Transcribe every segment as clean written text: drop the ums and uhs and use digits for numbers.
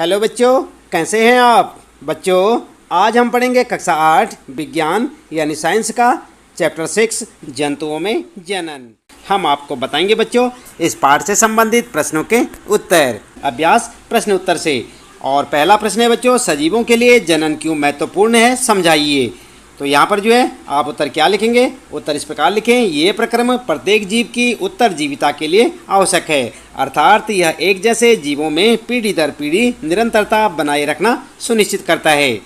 Hello बच्चों, कैसे हैं आप बच्चों। आज हम पढ़ेंगे कक्षा 8 विज्ञान यानी साइंस का चैप्टर 6 जंतुओं में जनन। हम आपको बताएंगे बच्चों इस पाठ से संबंधित प्रश्नों के उत्तर। अभ्यास प्रश्न उत्तर से। और पहला प्रश्न है बच्चों, सजीवों के लिए जनन क्यों महत्वपूर्ण है, समझाइए। तो यहाँ पर जो है आप उत्तर क्या लिखेंगे, उत्तर इस प्रकार लिखें। ये प्रक्रम प्रत्येक जीव की उत्तरजीविता के लिए आवश्यक है, अर्थात यह एक जैसे जीवों में पीढ़ी दर पीढ़ी निरंतरता बनाए रखना सुनिश्चित करता है।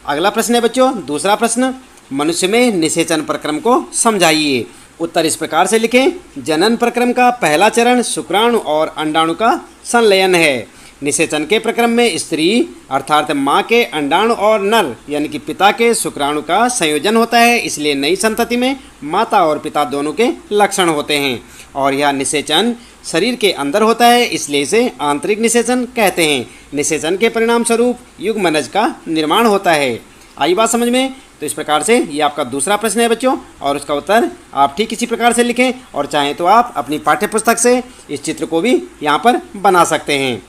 अगला प्रश्न है बच्चों, दूसरा प्रश्न, मनुष्य में निषेचन प्रक्रम को समझाइए। उत्तर इस प्रकार से लिखें। जनन प्रक्रम का पहला चरण शुक्राणु और अंडाणु का संलयन है। निषेचन के प्रक्रम में स्त्री अर्थात माँ के अंडाणु और नर यानी कि पिता के शुक्राणु का संयोजन होता है, इसलिए नई संतति में माता और पिता दोनों के लक्षण होते हैं। और यह निषेचन शरीर के अंदर होता है, इसलिए इसे आंतरिक निषेचन कहते हैं। निषेचन के परिणाम स्वरूप युग्मनज का निर्माण होता है। आई बात समझ में। तो इस प्रकार से ये आपका दूसरा प्रश्न है बच्चों, और उसका उत्तर आप ठीक इसी प्रकार से लिखें, और चाहें तो आप अपनी पाठ्यपुस्तक से इस चित्र को भी यहाँ पर बना सकते हैं।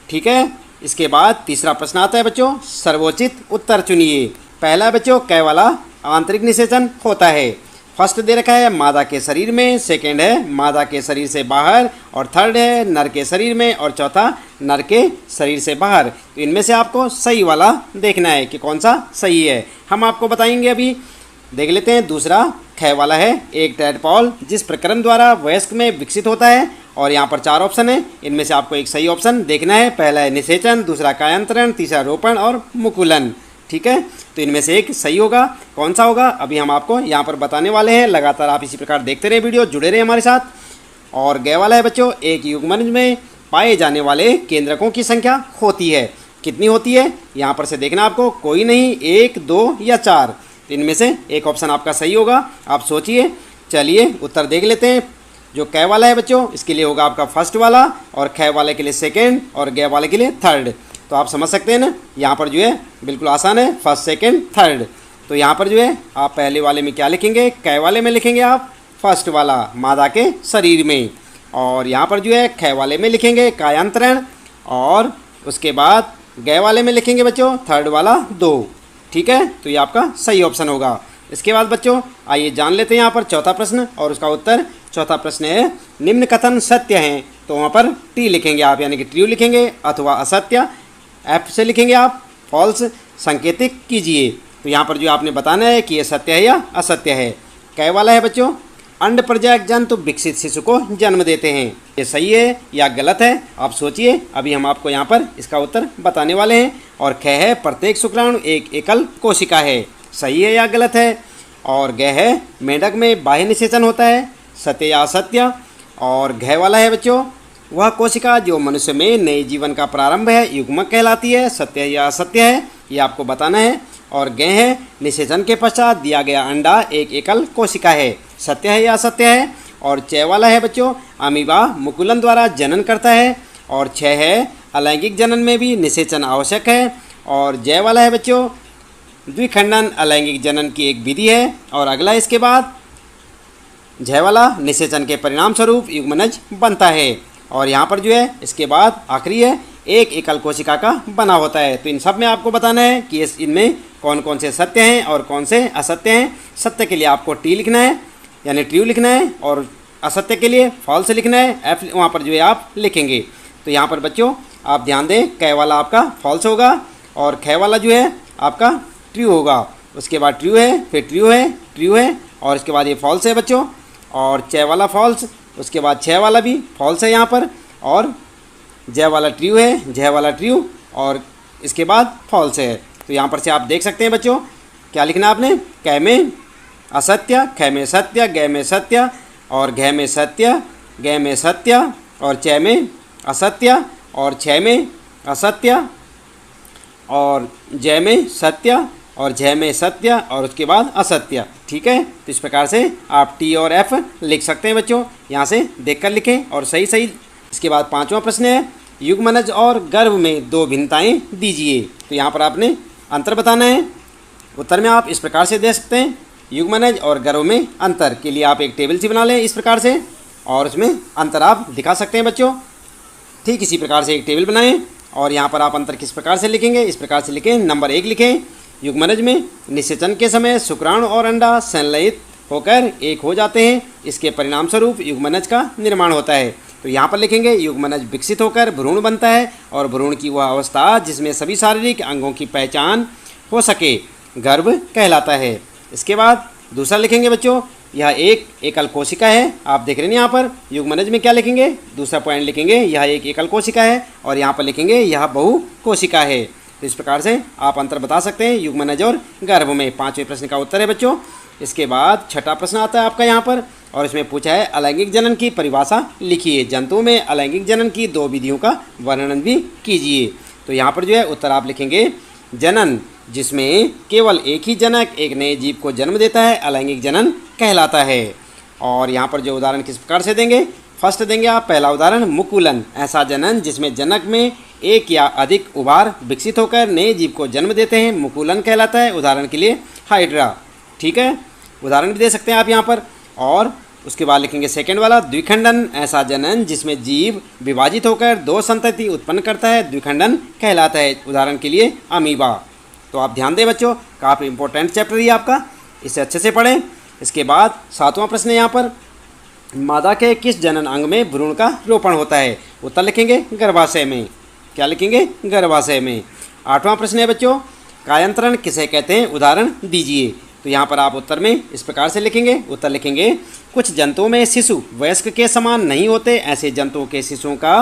ठीक है। इसके बाद तीसरा प्रश्न आता है बच्चों, सर्वोचित उत्तर चुनिए। पहला बच्चों कै वाला आंतरिक निषेचन होता है। फर्स्ट दे रखा है मादा के शरीर में, सेकंड है मादा के शरीर से बाहर, और थर्ड है नर के शरीर में, और चौथा नर के शरीर से बाहर। तो इनमें से आपको सही वाला देखना है कि कौन सा सही है। हम आपको बताएंगे, अभी देख लेते हैं। दूसरा कै वाला है एक टैडपॉल जिस प्रक्रम द्वारा वयस्क में विकसित होता है, और यहाँ पर 4 ऑप्शन है, इनमें से आपको एक सही ऑप्शन देखना है। पहला है निषेचन, दूसरा कायांतरण, तीसरा रोपण और मुकुलन। ठीक है। तो इनमें से एक सही होगा। कौन सा होगा अभी हम आपको यहाँ पर बताने वाले हैं। लगातार आप इसी प्रकार देखते रहे वीडियो, जुड़े रहे हमारे साथ। और गे वाला है बच्चों, एक युग्मनज में पाए जाने वाले केंद्रकों की संख्या होती है। कितनी होती है यहाँ पर से देखना आपको, कोई नहीं, 1, 2 या 4। तो इनमें से एक ऑप्शन आपका सही होगा। आप सोचिए। चलिए उत्तर देख लेते हैं। जो कै वाला है बच्चों इसके लिए होगा आपका फर्स्ट वाला, और कै वाले के लिए सेकंड, और गे वाले के लिए थर्ड। तो आप समझ सकते हैं ना, यहाँ पर जो है बिल्कुल आसान है, फर्स्ट सेकंड थर्ड। तो यहाँ पर जो है आप पहले वाले में क्या लिखेंगे, कै वाले में लिखेंगे आप फर्स्ट वाला मादा के शरीर में, और यहाँ पर जो है कै वाले में लिखेंगे कायांतरण, और उसके बाद गे वाले में लिखेंगे बच्चों थर्ड वाला 2। ठीक है। तो ये आपका सही ऑप्शन होगा। इसके बाद बच्चों आइए जान लेते हैं यहाँ पर चौथा प्रश्न, और उसका उत्तर। चौथा प्रश्न है निम्न कथन सत्य हैं। तो वहाँ पर टी लिखेंगे आप, यानी कि ट्रू लिखेंगे, अथवा असत्य एफ से लिखेंगे आप, फॉल्स संकेतिक कीजिए। तो यहाँ पर जो आपने बताना है कि ये सत्य है या असत्य है। कै वाला है बच्चों, अंड प्रजायक जंतु विकसित शिशु को जन्म देते हैं। ये सही है या गलत है आप सोचिए। अभी हम आपको यहाँ पर इसका उत्तर बताने वाले हैं। और कै है प्रत्येक शुक्राणु एक एकल कोशिका है। सही है या गलत है। और गे है मेंढक में बाह्य निषेचन होता है। सत्य या असत्य। और घय वाला है बच्चों, वह कोशिका जो मनुष्य में नए जीवन का प्रारंभ है युग्मक कहलाती है। सत्य या असत्य है ये आपको बताना है। और गे है निषेचन के पश्चात दिया गया अंडा एक एकल कोशिका है। सत्य है या असत्य है। और चय वाला है बच्चों, अमीबा मुकुलन द्वारा जनन करता है। और छः है अलैंगिक जनन में भी निषेचन आवश्यक है। और जय वाला है बच्चों, द्विखंडन अलैंगिक जनन की एक विधि है। और अगला इसके बाद जय वाला निषेचन के परिणाम स्वरूप युग्मनज बनता है। और यहाँ पर जो है इसके बाद आखिरी है एक एकल कोशिका का बना होता है। तो इन सब में आपको बताना है कि इनमें कौन कौन से सत्य हैं और कौन से असत्य हैं। सत्य के लिए आपको टी लिखना है यानी ट्रू लिखना है, और असत्य के लिए फॉल्स लिखना है, एफ वहाँ पर जो है आप लिखेंगे। तो यहाँ पर बच्चों आप ध्यान दें, कै वाला आपका फॉल्स होगा, और कै वाला जो है आपका ट्रू होगा। उसके बाद ट्रू है, फिर ट्रू है, और इसके बाद ये फॉल्स है बच्चों, और चय वाला फॉल्स, उसके बाद छः वाला भी फॉल्स है यहाँ पर, और जय वाला ट्रू है, जय वाला ट्रू, और इसके बाद फॉल्स है। तो यहाँ पर से आप देख सकते हैं बच्चों क्या लिखना है आपने, कै में असत्य, कै में सत्य, गे में सत्य, और घय में सत्य, गे में सत्य, और चय में असत्य, और छः में असत्य, और जय में सत्य, और जय में सत्य, और उसके बाद असत्य। ठीक है। तो इस प्रकार से आप टी और एफ लिख सकते हैं बच्चों, यहाँ से देखकर लिखें और सही सही। इसके बाद पांचवा प्रश्न है युग्मनज और गर्भ में 2 भिन्नताएं दीजिए। तो यहाँ पर आपने अंतर बताना है। उत्तर में आप इस प्रकार से दे सकते हैं, युग्मनज और गर्भ में अंतर के लिए आप एक टेबल सी बना लें इस प्रकार से, और उसमें अंतर आप दिखा सकते हैं बच्चों। ठीक इसी प्रकार से एक टेबल बनाएं और यहाँ पर आप अंतर किस प्रकार से लिखेंगे, इस प्रकार से लिखें। नंबर 1 लिखें, युग्मनज में निषेचन के समय शुक्राणु और अंडा संलयित होकर एक हो जाते हैं, इसके परिणाम स्वरूप युग्मनज का निर्माण होता है। तो यहाँ पर लिखेंगे युग्मनज विकसित होकर भ्रूण बनता है और भ्रूण की वह अवस्था जिसमें सभी शारीरिक अंगों की पहचान हो सके गर्भ कहलाता है। इसके बाद दूसरा लिखेंगे बच्चों, यह एक एकल कोशिका है। आप देख रहे हैं यहाँ पर युग्मनज में क्या लिखेंगे, दूसरा पॉइंट लिखेंगे यह एक एकल कोशिका है और यहाँ पर लिखेंगे यह बहु कोशिका है। तो इस प्रकार से आप अंतर बता सकते हैं युग्मनज और गर्भ में। 5वें प्रश्न का उत्तर है बच्चों। इसके बाद छठा प्रश्न आता है आपका यहाँ पर और इसमें पूछा है अलैंगिक जनन की परिभाषा लिखिए। जंतुओं में अलैंगिक जनन की 2 विधियों का वर्णन भी कीजिए। तो यहाँ पर जो है उत्तर आप लिखेंगे जनन जिसमें केवल एक ही जनक एक नए जीव को जन्म देता है अलैंगिक जनन कहलाता है। और यहाँ पर जो उदाहरण किस प्रकार से देंगे, फर्स्ट देंगे आप पहला उदाहरण मुकुलन, ऐसा जनन जिसमें जनक में एक या अधिक उभार विकसित होकर नए जीव को जन्म देते हैं मुकुलन कहलाता है। उदाहरण के लिए हाइड्रा, ठीक है, उदाहरण भी दे सकते हैं आप यहाँ पर। और उसके बाद लिखेंगे सेकेंड वाला द्विखंडन, ऐसा जनन जिसमें जीव विभाजित होकर 2 संतति उत्पन्न करता है द्विखंडन कहलाता है। उदाहरण के लिए अमीबा। तो आप ध्यान दें बच्चों, काफ़ी इंपॉर्टेंट चैप्टर ही आपका, इसे अच्छे से पढ़ें। इसके बाद 7वां प्रश्न है यहाँ पर, मादा के किस जनन अंग में भ्रूण का रोपण होता है। उत्तर लिखेंगे गर्भाशय में। क्या लिखेंगे, गर्भाशय में। 8वां प्रश्न है बच्चों, कायांतरण किसे कहते हैं, उदाहरण दीजिए। तो यहाँ पर आप उत्तर में इस प्रकार से लिखेंगे, उत्तर लिखेंगे कुछ जंतुओं में शिशु वयस्क के समान नहीं होते, ऐसे जंतुओं के शिशुओं का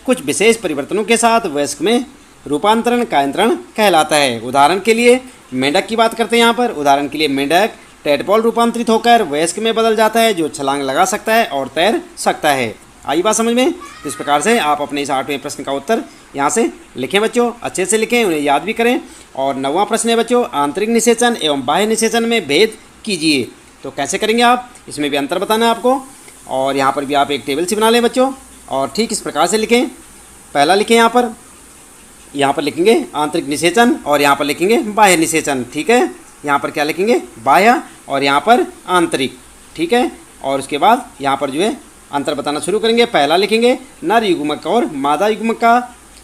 कुछ विशेष परिवर्तनों के साथ वयस्क में रूपांतरण कायांतरण कहलाता है। उदाहरण के लिए मेंढक की बात करते हैं यहाँ पर। उदाहरण के लिए मेंढक टेडपोल रूपांतरित होकर वयस्क में बदल जाता है जो छलांग लगा सकता है और तैर सकता है। आई बात समझ में। तो इस प्रकार से आप अपने इस 8वें प्रश्न का उत्तर यहाँ से लिखें बच्चों, अच्छे से लिखें, उन्हें याद भी करें। और 9वां प्रश्न है बच्चों, आंतरिक निषेचन एवं बाह्य निषेचन में भेद कीजिए। तो कैसे करेंगे आप, इसमें भी अंतर बताना है आपको। और यहाँ पर भी आप एक टेबल सी बना लें बच्चों और ठीक इस प्रकार से लिखें। पहला लिखें यहाँ पर लिखेंगे आंतरिक निषेचन और यहाँ पर लिखेंगे बाह्य निषेचन, ठीक है। यहाँ पर क्या लिखेंगे, बाह्य और यहाँ पर आंतरिक, ठीक है। और उसके बाद यहाँ पर जो है अंतर बताना शुरू करेंगे। पहला लिखेंगे नर युग्मक और मादा युग्मक का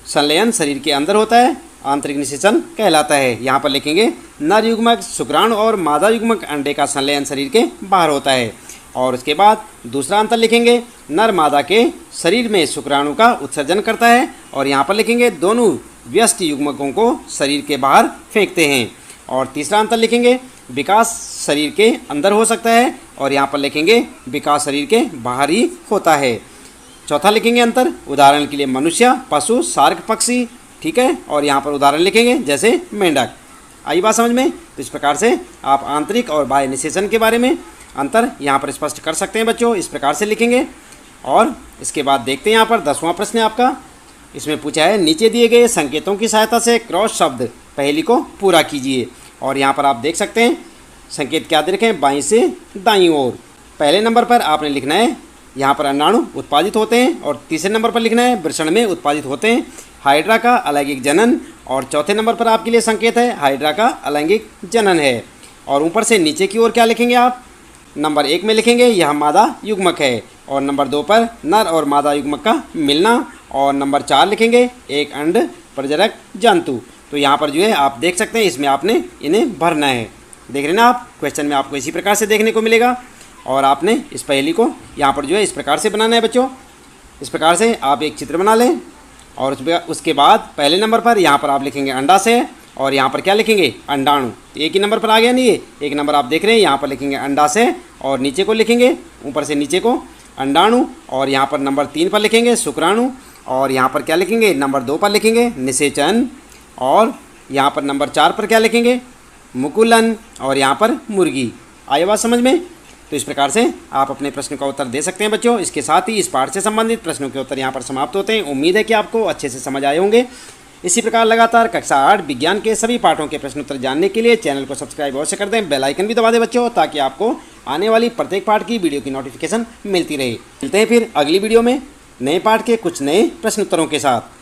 संलयन शरीर के अंदर होता है, आंतरिक निषेचन कहलाता है। यहाँ पर लिखेंगे नर युग्मक शुक्राणु और मादा युग्मक अंडे का संलयन शरीर के बाहर होता है। और उसके बाद दूसरा अंतर लिखेंगे नर मादा के शरीर में शुक्राणु का उत्सर्जन करता है और यहाँ पर लिखेंगे दोनों व्यस्त युग्मकों को शरीर के बाहर फेंकते हैं। और तीसरा अंतर लिखेंगे विकास शरीर के अंदर हो सकता है और यहाँ पर लिखेंगे विकास शरीर के बाहर ही होता है। चौथा लिखेंगे अंतर, उदाहरण के लिए मनुष्य, पशु, सार्क, पक्षी, ठीक है। और यहाँ पर उदाहरण लिखेंगे जैसे मेंढक। आई बात समझ में। तो इस प्रकार से आप आंतरिक और बाह्य निषेचन के बारे में अंतर यहाँ पर स्पष्ट कर सकते हैं बच्चों, इस प्रकार से लिखेंगे। और इसके बाद देखते हैं यहाँ पर 10वां प्रश्न है आपका। इसमें पूछा है नीचे दिए गए संकेतों की सहायता से क्रॉस शब्द पहेली को पूरा कीजिए। और यहाँ पर आप देख सकते हैं संकेत क्या दे रखे हैं, बाईं से दाईं ओर। पहले नंबर पर आपने लिखना है यहाँ पर अंडाणु उत्पादित होते हैं और तीसरे नंबर पर लिखना है वृषण में उत्पादित होते हैं हाइड्रा का अलैंगिक जनन। और चौथे नंबर पर आपके लिए संकेत है हाइड्रा का अलैंगिक जनन है। और ऊपर से नीचे की ओर क्या लिखेंगे आप, नंबर 1 में लिखेंगे यह मादा युग्मक है और नंबर 2 पर नर और मादा युग्मक का मिलना और नंबर 4 लिखेंगे एक अंड प्रजनक जंतु। तो यहाँ पर जो है आप देख सकते हैं इसमें आपने इन्हें भरना है। देख रहे हैं ना आप, क्वेश्चन में आपको इसी प्रकार से देखने को मिलेगा। और आपने इस पहेली को यहाँ पर जो है इस प्रकार से बनाना है बच्चों। इस प्रकार से आप एक चित्र बना लें और उसके बाद पहले नंबर पर यहाँ पर आप लिखेंगे अंडा से और यहाँ पर क्या लिखेंगे अंडाणु। तो एक ही नंबर पर आ गया नहीं, ये एक नंबर आप देख रहे हैं, यहाँ पर लिखेंगे अंडा से और नीचे को लिखेंगे ऊपर से नीचे को अंडाणु और यहाँ पर नंबर 3 पर लिखेंगे शुक्राणु और यहाँ पर क्या लिखेंगे नंबर 2 पर लिखेंगे निषेचन और यहाँ पर नंबर 4 पर क्या लिखेंगे मुकुलन और यहाँ पर मुर्गी। आई बात समझ में। तो इस प्रकार से आप अपने प्रश्न का उत्तर दे सकते हैं बच्चों। इसके साथ ही इस पाठ से संबंधित प्रश्नों के उत्तर यहाँ पर समाप्त होते हैं। उम्मीद है कि आपको अच्छे से समझ आए होंगे। इसी प्रकार लगातार कक्षा 8 विज्ञान के सभी पाठों के प्रश्न उत्तर जानने के लिए चैनल को सब्सक्राइब अवश्य कर दें, बेल आइकन भी दबा दें बच्चों, ताकि आपको आने वाली प्रत्येक पाठ की वीडियो की नोटिफिकेशन मिलती रहे। मिलते हैं फिर अगली वीडियो में नए पाठ के कुछ नए प्रश्न उत्तरों के साथ।